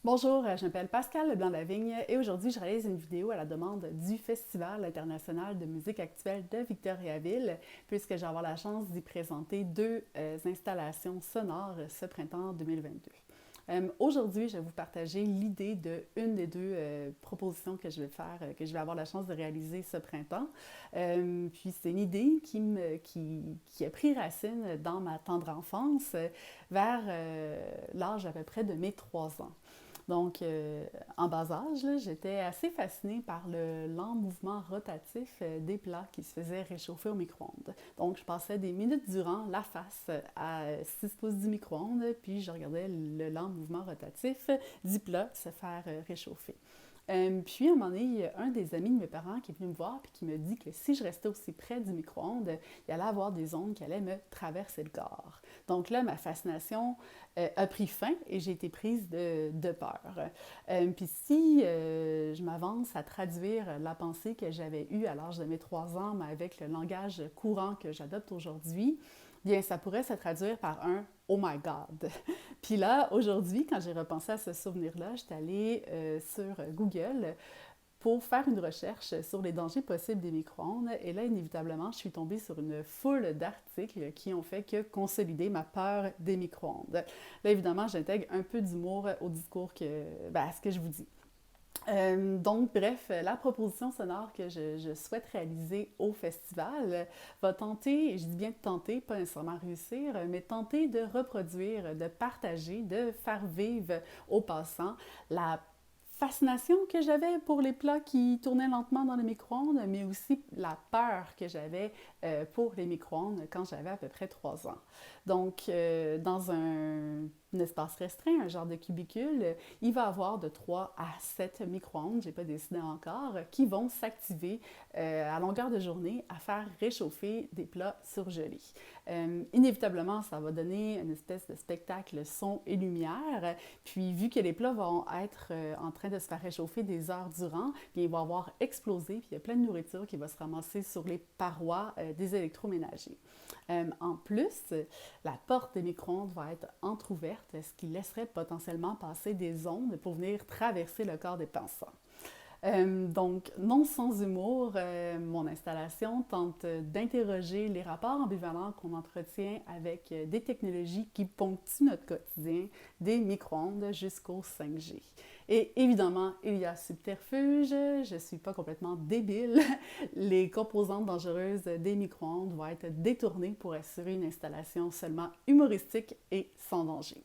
Bonjour, je m'appelle Pascal Leblanc-Lavigne et aujourd'hui je réalise une vidéo à la demande du Festival international de musique actuelle de Victoriaville puisque j'ai avoir la chance d'y présenter deux installations sonores ce printemps 2022. Aujourd'hui, je vais vous partager l'idée d'une des deux propositions que je vais faire, que je vais avoir la chance de réaliser ce printemps. Puis c'est une idée qui a pris racine dans ma tendre enfance, vers l'âge à peu près de mes 3 ans. Donc, en bas âge, là, j'étais assez fascinée par le lent mouvement rotatif des plats qui se faisaient réchauffer au micro-ondes. Donc, je passais des minutes durant la face à 6 pouces du micro-ondes, puis je regardais le lent mouvement rotatif du plat se faire réchauffer. Puis, à un moment donné, il y a un des amis de mes parents qui est venu me voir et qui me dit que si je restais aussi près du micro-ondes, il allait avoir des ondes qui allaient me traverser le corps. Donc là, ma fascination a pris fin et j'ai été prise de peur. Puis si je m'avance à traduire la pensée que j'avais eue à l'âge de mes 3 ans, mais avec le langage courant que j'adopte aujourd'hui, bien, ça pourrait se traduire par un Oh my God! Puis là, aujourd'hui, quand j'ai repensé à ce souvenir-là, j'étais allée sur Google pour faire une recherche sur les dangers possibles des micro-ondes. Et là, inévitablement, je suis tombée sur une foule d'articles qui ont fait que consolider ma peur des micro-ondes. Là, évidemment, j'intègre un peu d'humour au discours à ce que je vous dis. Donc, bref, la proposition sonore que je souhaite réaliser au festival va tenter, et je dis bien tenter, pas nécessairement réussir, mais tenter de reproduire, de partager, de faire vivre aux passants la fascination que j'avais pour les plats qui tournaient lentement dans le micro-ondes, mais aussi la peur que j'avais pour les micro-ondes quand j'avais à peu près 3 ans. Donc, dans un espace restreint, un genre de cubicule, il va y avoir de 3 à 7 micro-ondes, j'ai pas décidé encore, qui vont s'activer à longueur de journée à faire réchauffer des plats surgelés. Inévitablement, ça va donner une espèce de spectacle son et lumière. Puis, vu que les plats vont être en train de se faire réchauffer des heures durant, bien, ils vont avoir explosé, puis il y a plein de nourriture qui va se ramasser sur les parois des électroménagers. En plus, la porte des micro-ondes va être entrouverte, ce qui laisserait potentiellement passer des ondes pour venir traverser le corps des pensants. Donc, non sans humour, mon installation tente d'interroger les rapports ambivalents qu'on entretient avec des technologies qui ponctuent notre quotidien, des micro-ondes jusqu'au 5G. Et évidemment, il y a subterfuge, je ne suis pas complètement débile. Les composantes dangereuses des micro-ondes vont être détournées pour assurer une installation seulement humoristique et sans danger.